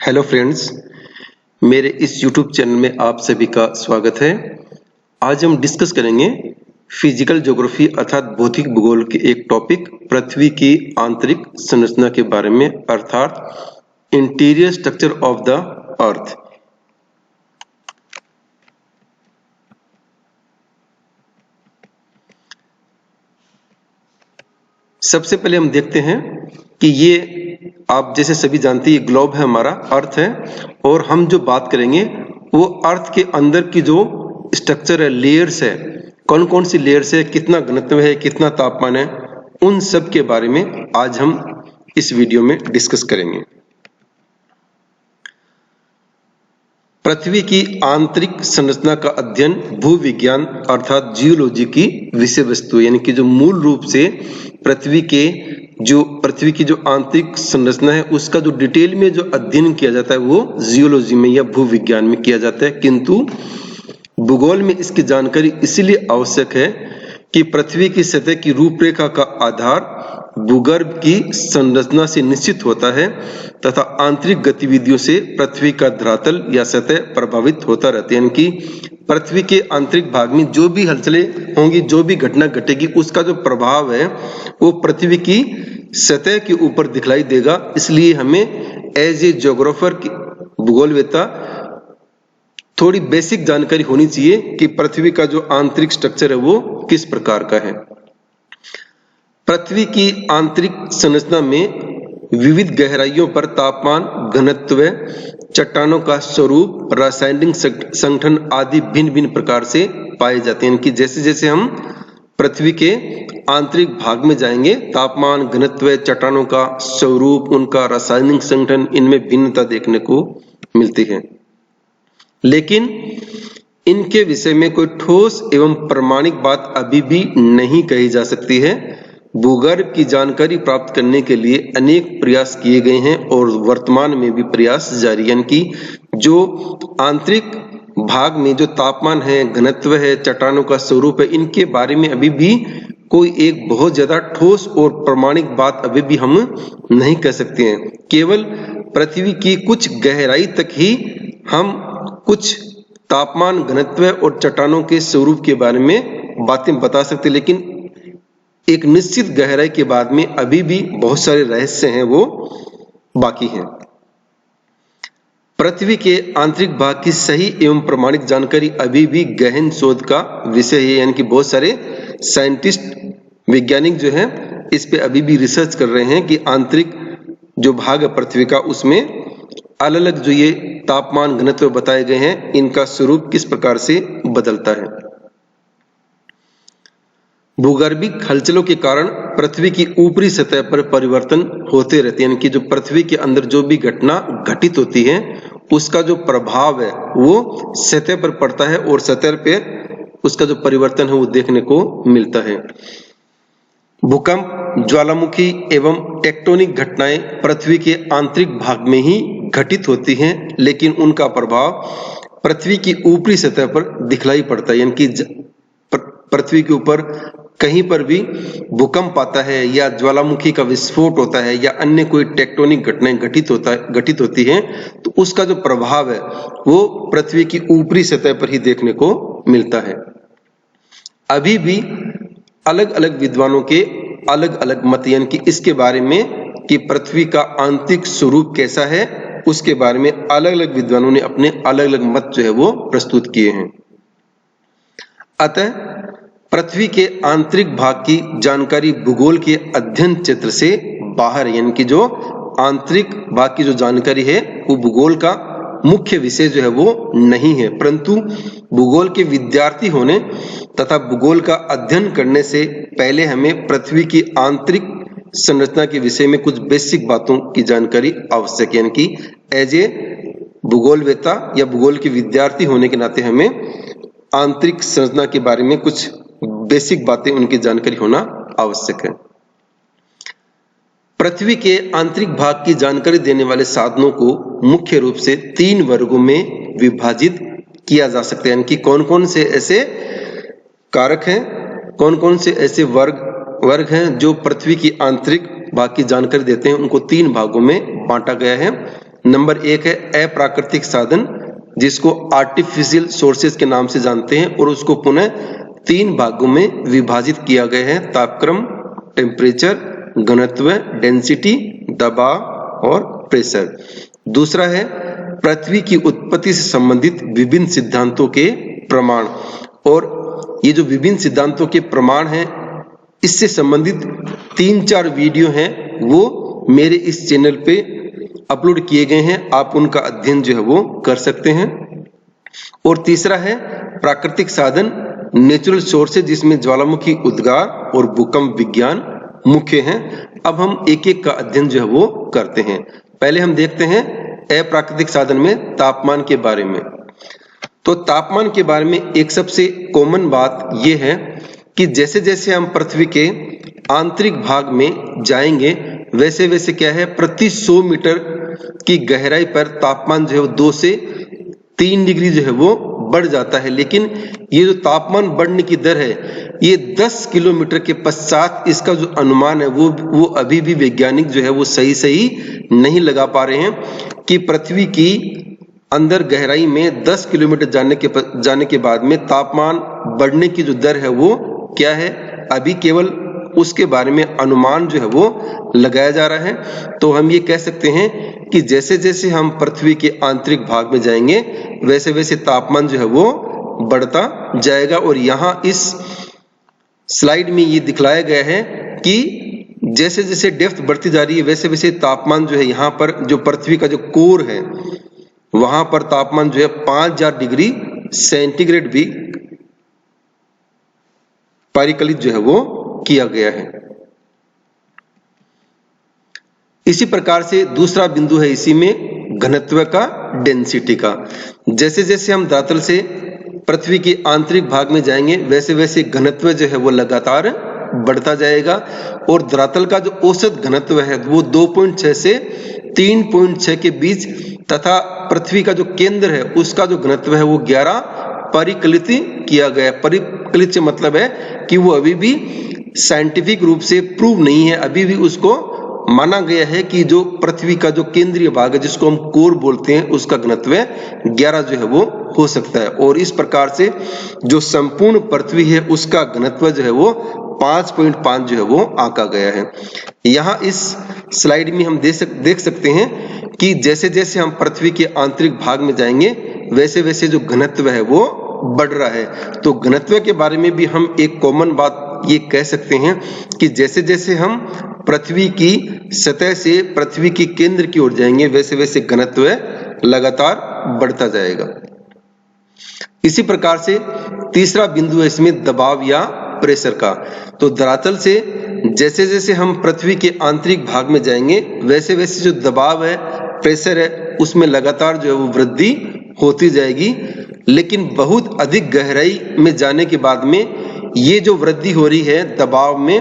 Hello friends, मेरे इस YouTube channel में आप सभी का स्वागत है। आज हम डिस्कस करेंगे फिजिकल ज्योग्राफी अर्थात भौतिक भूगोल के एक टॉपिक पृथ्वी की आंतरिक संरचना के बारे में अर्थात interior structure of the earth. सबसे पहले हम देखते हैं कि ये आप जैसे सभी जानते हैं ये ग्लोब है, हमारा अर्थ है, और हम जो बात करेंगे वो अर्थ के अंदर की जो स्ट्रक्चर है, लेयर्स है, कौन कौन सी लेयर्स है, कितना घनत्व है, कितना तापमान है, उन सब के बारे में आज हम इस वीडियो में डिस्कस करेंगे। पृथ्वी की आंतरिक संरचना का अध्ययन भूविज्ञान अर्थात जियोलॉजी की विषय वस्तु है, यानी कि जो मूल रूप से पृथ्वी की जो आंतरिक संरचना है उसका जो डिटेल में जो अध्ययन किया जाता है वो जियोलॉजी में या भूविज्ञान में किया जाता है। किंतु भूगोल में इसकी जानकारी इसलिए आवश्यक है कि पृथ्वी की सतह की रूपरेखा का आधार भूगर्भ की संरचना से निश्चित होता है तथा आंतरिक गतिविधियों से पृथ्वी का धरातल या सतह प्रभावित होता रहता है। यानी कि पृथ्वी के आंतरिक भाग में जो भी हलचलें होंगी, जो भी घटना घटेगी, उसका जो प्रभाव है वो पृथ्वी की सतह के ऊपर दिखलाई देगा। इसलिए हमें एज ए ज्योग्राफर की भूगोलवेत्ता थोड़ी बेसिक जानकारी होनी चाहिए कि पृथ्वी का जो आंतरिक स्ट्रक्चर है वो किस प्रकार का है। पृथ्वी की आंतरिक संरचना में विविध गहराइयों पर तापमान, घनत्व, चट्टानों का स्वरूप, रासायनिक संगठन आदि भिन्न भिन्न प्रकार से पाए जाते हैं। कि जैसे जैसे हम पृथ्वी के आंतरिक भाग में जाएंगे, तापमान, घनत्व, चट्टानों का स्वरूप, उनका रासायनिक संगठन, इनमें भिन्नता देखने को मिलती है, लेकिन इनके विषय में कोई ठोस एवं प्रमाणिक बात अभी भी नहीं कही जा सकती है। भूगर्भ की जानकारी प्राप्त करने के लिए अनेक प्रयास किए गए हैं और वर्तमान में भी प्रयास जारी है। यानी कि जो आंतरिक भाग में जो तापमान है, घनत्व है, चट्टानों का स्वरूप है, इनके बारे में अभी भी कोई एक बहुत ज्यादा ठोस और प्रमाणिक बात अभी भी हम नहीं कह सकते हैं। केवल पृथ्वी की कुछ गहराई तक ही हम कुछ तापमान, घनत्व और चट्टानों के स्वरूप के बारे में बातें बता सकते, लेकिन एक निश्चित गहराई के बाद में अभी भी बहुत सारे रहस्य हैं वो बाकी हैं। पृथ्वी के आंतरिक भाग की सही एवं प्रमाणिक जानकारी अभी भी गहन शोध का विषय है। यानी कि बहुत सारे साइंटिस्ट, वैज्ञानिक जो हैं इस पे अभी भी रिसर्च कर रहे हैं कि आंतरिक जो भाग है पृथ्वी का, उसमें अलग अलग जो ये तापमान, घनत्व बताए गए हैं, इनका स्वरूप किस प्रकार से बदलता है। भूगर्भिक हलचलों के कारण पृथ्वी की ऊपरी सतह पर परिवर्तन होते रहते हैं। यानी कि जो पृथ्वी के अंदर जो भी घटना घटित होती है उसका जो प्रभाव है वो सतह पर पड़ता है और सतह पे उसका जो परिवर्तन है वो देखने को मिलता है। भूकंप, ज्वालामुखी एवं टेक्टोनिक घटनाएं पृथ्वी के आंतरिक भाग में ही घटित होती हैं, लेकिन उनका प्रभाव पृथ्वी की ऊपरी सतह पर दिखलाई पड़ता है। यानी कि पृथ्वी के ऊपर कहीं पर भी भूकंप आता है या ज्वालामुखी का विस्फोट होता है या अन्य कोई टेक्टोनिक घटनाएं घटित होती हैं, तो उसका जो प्रभाव है वो पृथ्वी की ऊपरी सतह पर ही देखने को मिलता है। अभी भी अलग अलग विद्वानों के अलग अलग मत, यानी कि इसके बारे में कि पृथ्वी का आंतरिक स्वरूप कैसा है, उसके बारे में अलग अलग विद्वानों ने अपने अलग अलग मत जो है वो प्रस्तुत किए हैं। अतः पृथ्वी के आंतरिक भाग की जानकारी भूगोल के अध्ययन क्षेत्र से बाहर, यानी कि जो आंतरिक भाग की जो जानकारी है वो भूगोल का मुख्य विषय जो है वो नहीं है, परंतु भूगोल के विद्यार्थी होने तथा भूगोल का अध्ययन करने से पहले हमें पृथ्वी की आंतरिक संरचना के विषय में कुछ बेसिक बातों की जानकारी आवश्यक है। यानी कि एज ए भूगोलवेत्ता या भूगोल के विद्यार्थी होने के नाते हमें आंतरिक संरचना के बारे में कुछ बेसिक बातें, उनकी जानकारी होना आवश्यक है। पृथ्वी के आंतरिक भाग की जानकारी देने वाले साधनों को मुख्य रूप से 3 वर्गों में विभाजित किया जा सकता है। यानी कि कौन कौन से ऐसे कारक हैं, कौन कौन से ऐसे वर्ग हैं जो पृथ्वी की आंतरिक भाग की जानकारी देते हैं, उनको 3 भागों में बांटा गया है। नंबर 1 है अप्राकृतिक साधन, जिसको आर्टिफिशियल सोर्सेज के नाम से जानते हैं, और उसको पुनः 3 भागों में विभाजित किया गया है: तापक्रम, टेम्परेचर, घनत्व, डेंसिटी, दबाव और प्रेशर। दूसरा है पृथ्वी की उत्पत्ति से संबंधित विभिन्न सिद्धांतों के प्रमाण, और ये जो विभिन्न सिद्धांतों के प्रमाण हैं, इससे संबंधित 3-4 वीडियो हैं, वो मेरे इस चैनल पे अपलोड किए गए हैं, आप उनका अध्ययन जो है वो कर सकते हैं। और तीसरा है प्राकृतिक साधन, नेचुरल सोर्सेज, जिसमें ज्वालामुखी उद्गार और भूकंप विज्ञान मुख्य हैं। अब हम एक एक का अध्ययन जो है वो करते हैं। पहले हम देखते हैं अप्राकृतिक साधन में तापमान के बारे में। तो तापमान के बारे में एक सबसे कॉमन बात यह है कि जैसे जैसे हम पृथ्वी के आंतरिक भाग में जाएंगे, वैसे वैसे क्या है, प्रति 100 मीटर की गहराई पर तापमान जो है वो 2 से 3 डिग्री जो है वो बढ़ जाता है। लेकिन ये जो तापमान बढ़ने की दर है, ये 10 किलोमीटर के पश्चात इसका जो अनुमान है वो अभी भी वैज्ञानिक जो है वो सही नहीं लगा पा रहे हैं कि पृथ्वी की अंदर गहराई में 10 किलोमीटर जाने के बाद में तापमान बढ़ने की जो दर है वो क्या है। अभी केवल उसके बारे में अनुमान जो है वो लगाया जा रहा है। तो हम ये कह सकते हैं कि जैसे जैसे हम पृथ्वी के आंतरिक भाग में जाएंगे, वैसे वैसे तापमान जो है वो बढ़ता जाएगा। और यहाँ इस स्लाइड में ये दिखलाया गया है कि जैसे जैसे डेप्थ बढ़ती जा रही है, वैसे वैसे तापमान जो है यहाँ पर जो पृथ्वी का जो कोर है, वहां पर तापमान जो है 5000 डिग्री सेंटीग्रेड भी परिकलित जो है वो किया गया है। इसी प्रकार से दूसरा बिंदु है इसी में घनत्व का, डेंसिटी का। जैसे जैसे हम धरातल से पृथ्वी के आंतरिक भाग में जाएंगे, वैसे वैसे घनत्व जो है वो लगातार बढ़ता जाएगा। और धरातल का जो औसत घनत्व है वो 2.6 से 3.6 के बीच, तथा पृथ्वी का जो केंद्र है उसका जो घनत्व है वो 11 परिकलित किया गया। परिकलित से मतलब है कि वो अभी भी साइंटिफिक रूप से प्रूव नहीं है, अभी भी उसको माना गया है कि जो पृथ्वी का जो केंद्रीय भाग है, जिसको हम कोर बोलते हैं, उसका घनत्व 11 जो है वो हो सकता है। और इस प्रकार से जो संपूर्ण पृथ्वी है उसका घनत्व जो है वो 5.5 जो है वो आंका गया है। यहाँ इस स्लाइड में हम देख सकते हैं कि जैसे जैसे हम पृथ्वी के आंतरिक भाग में जाएंगे, वैसे वैसे जो घनत्व है वो बढ़ रहा है। तो घनत्व के बारे में भी हम एक कॉमन बात ये कह सकते हैं कि जैसे जैसे हम पृथ्वी की सतह से पृथ्वी के केंद्र की ओर जाएंगे, वैसे वैसे घनत्व लगातार बढ़ता जाएगा। इसी प्रकार से तीसरा बिंदु है इसमें दबाव या प्रेशर का। तो धरातल से जैसे जैसे हम पृथ्वी के आंतरिक भाग में जाएंगे, वैसे वैसे जो दबाव है, प्रेशर है, उसमें लगातार जो है वो वृद्धि होती जाएगी। लेकिन बहुत अधिक गहराई में जाने के बाद में ये जो वृद्धि हो रही है दबाव में,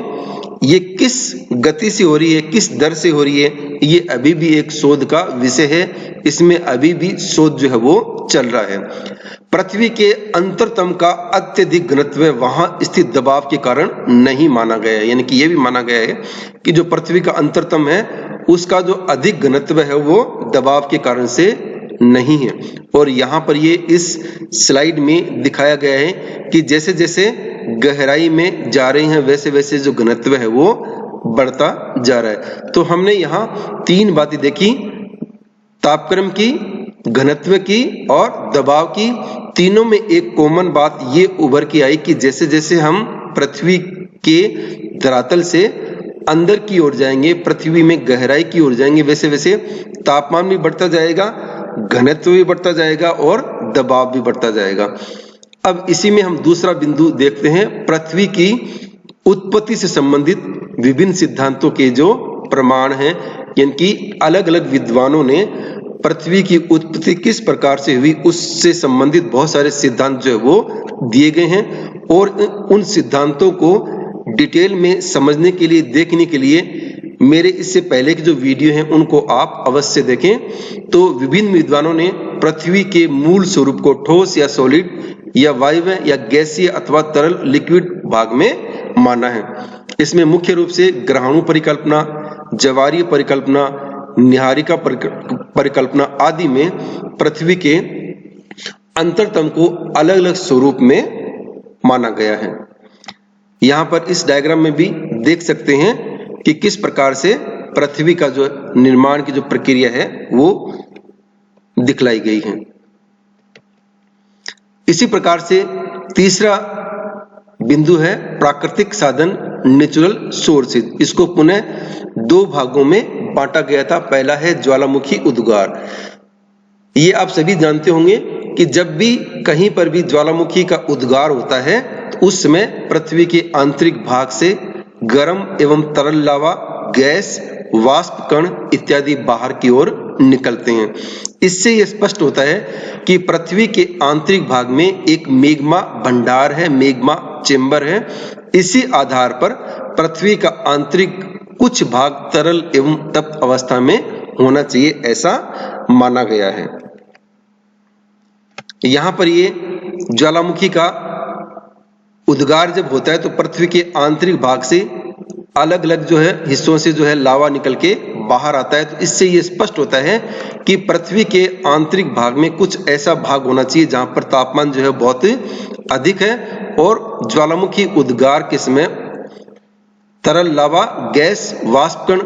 ये किस गति से हो रही है, किस दर से हो रही है, ये अभी भी एक शोध का विषय है। इसमें अभी भी शोध जो है वो चल रहा है। पृथ्वी के अंतरतम का अत्यधिक घनत्व वहां स्थित दबाव के कारण नहीं माना गया है। यानी कि यह भी माना गया है कि जो पृथ्वी का अंतरतम है उसका जो अधिक घनत्व है वो दबाव के कारण से नहीं है। और यहाँ पर ये इस स्लाइड में दिखाया गया है कि जैसे जैसे गहराई में जा रहे हैं, वैसे वैसे जो घनत्व है वो बढ़ता जा रहा है। तो हमने यहाँ 3 बातें देखी, तापक्रम की, घनत्व की और दबाव की। तीनों में एक कॉमन बात ये उभर के आई कि जैसे जैसे हम पृथ्वी के धरातल से अंदर की ओर जाएंगे, पृथ्वी में गहराई की ओर जाएंगे, वैसे वैसे तापमान भी बढ़ता जाएगा, घनत्व भी बढ़ता जाएगा और दबाव भी बढ़ता जाएगा। अब इसी में हम दूसरा बिंदु देखते हैं, पृथ्वी की उत्पत्ति से संबंधित विभिन्न सिद्धांतों के जो प्रमाण हैं, यानी कि अलग अलग विद्वानों ने पृथ्वी की उत्पत्ति किस प्रकार से हुई उससे संबंधित बहुत सारे सिद्धांत जो है वो दिए गए हैं। और उन सिद्धांतों को डिटेल में समझने के लिए, देखने के लिए मेरे इससे पहले के जो वीडियो हैं उनको आप अवश्य देखें। तो विभिन्न विद्वानों ने पृथ्वी के मूल स्वरूप को ठोस या सॉलिड या वायव्य या गैसीय अथवा तरल लिक्विड भाग में माना है। इसमें मुख्य रूप से ग्रहाणु परिकल्पना, ज्वारीय परिकल्पना, निहारिका परिकल्पना आदि में पृथ्वी के अंतरतम को अलग अलग स्वरूप में माना गया है। यहाँ पर इस डायग्राम में भी देख सकते हैं कि किस प्रकार से पृथ्वी का जो निर्माण की जो प्रक्रिया है वो दिखलाई गई है। इसी प्रकार से तीसरा बिंदु है प्राकृतिक साधन, नेचुरल सोर्सेज। इसको पुनः दो भागों में बांटा गया था। पहला है ज्वालामुखी उद्गार। ये आप सभी जानते होंगे कि जब भी कहीं पर भी ज्वालामुखी का उद्गार होता है तो उस समय पृथ्वी के आंतरिक भाग से गर्म एवं तरल लावा, गैस, वाष्प कण इत्यादि बाहर की ओर निकलते हैं। इससे यह स्पष्ट होता है कि पृथ्वी के आंतरिक भाग में एक मैग्मा भंडार है, मैग्मा चेंबर है। इसी आधार पर पृथ्वी का आंतरिक कुछ भाग तरल एवं तप्त अवस्था में होना चाहिए, ऐसा माना गया है। यहाँ पर ये ज्वालामुखी का उद्गार जब होता है तो पृथ्वी के आंतरिक भाग से अलग अलग जो है हिस्सों से जो है लावा निकल के बाहर आता है। तो इससे ये स्पष्ट होता है कि पृथ्वी के आंतरिक भाग में कुछ ऐसा भाग होना चाहिए जहां पर तापमान जो है बहुत अधिक है और ज्वालामुखी उद्गार के समय तरल लावा, गैस, वाष्प कण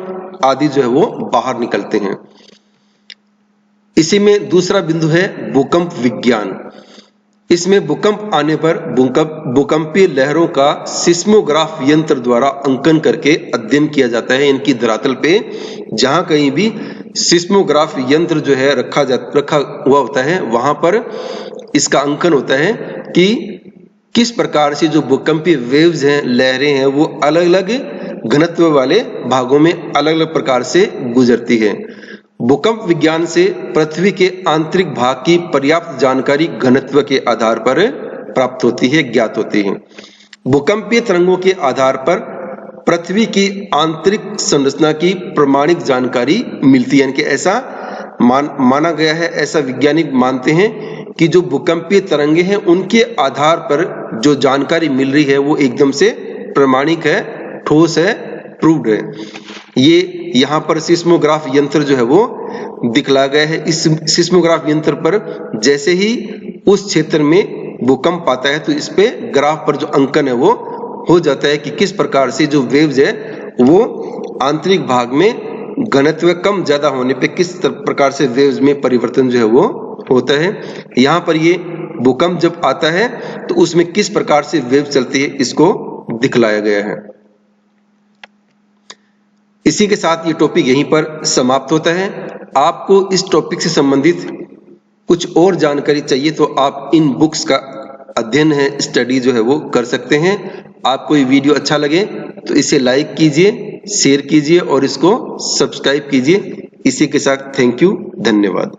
आदि जो है वो बाहर निकलते हैं। इसी में दूसरा बिंदु है भूकंप विज्ञान। इसमें भूकंप आने पर भूकंपीय लहरों का सिस्मोग्राफ यंत्र द्वारा अंकन करके अध्ययन किया जाता है। इनकी धरातल पे जहां कहीं भी सिस्मोग्राफ यंत्र जो है रखा हुआ होता है वहां पर इसका अंकन होता है कि किस प्रकार से जो भूकंपीय वेव्स हैं, लहरें हैं, वो अलग अलग घनत्व वाले भागों में अलग अलग प्रकार से गुजरती है। भूकंप विज्ञान से पृथ्वी के आंतरिक भाग की पर्याप्त जानकारी घनत्व के आधार पर प्राप्त होती है, ज्ञात होती है। भूकंपीय तरंगों के आधार पर पृथ्वी की आंतरिक संरचना की प्रमाणिक जानकारी मिलती है। ऐसा माना गया है, ऐसा वैज्ञानिक मानते हैं कि जो भूकंपीय तरंगे हैं उनके आधार पर जो जानकारी मिल रही है वो एकदम से प्रमाणिक है, ठोस है, प्रूव्ड है। ये यहाँ पर सिस्मोग्राफ यंत्र जो है वो दिखला गया है। इस सिस्मोग्राफ यंत्र पर जैसे ही उस क्षेत्र में भूकंप आता है तो इस पे ग्राफ पर जो अंकन है वो हो जाता है कि किस प्रकार से जो वेव्स है वो आंतरिक भाग में घनत्व कम ज्यादा होने पे किस प्रकार से वेव्स में परिवर्तन जो है वो होता है। यहाँ पर ये भूकंप जब आता है तो उसमें किस प्रकार से वेव चलती है इसको दिखलाया गया है। इसी के साथ ये टॉपिक यहीं पर समाप्त होता है। आपको इस टॉपिक से संबंधित कुछ और जानकारी चाहिए तो आप इन बुक्स का अध्ययन है, स्टडी जो है वो कर सकते हैं। आपको ये वीडियो अच्छा लगे तो इसे लाइक कीजिए, शेयर कीजिए और इसको सब्सक्राइब कीजिए। इसी के साथ थैंक यू, धन्यवाद।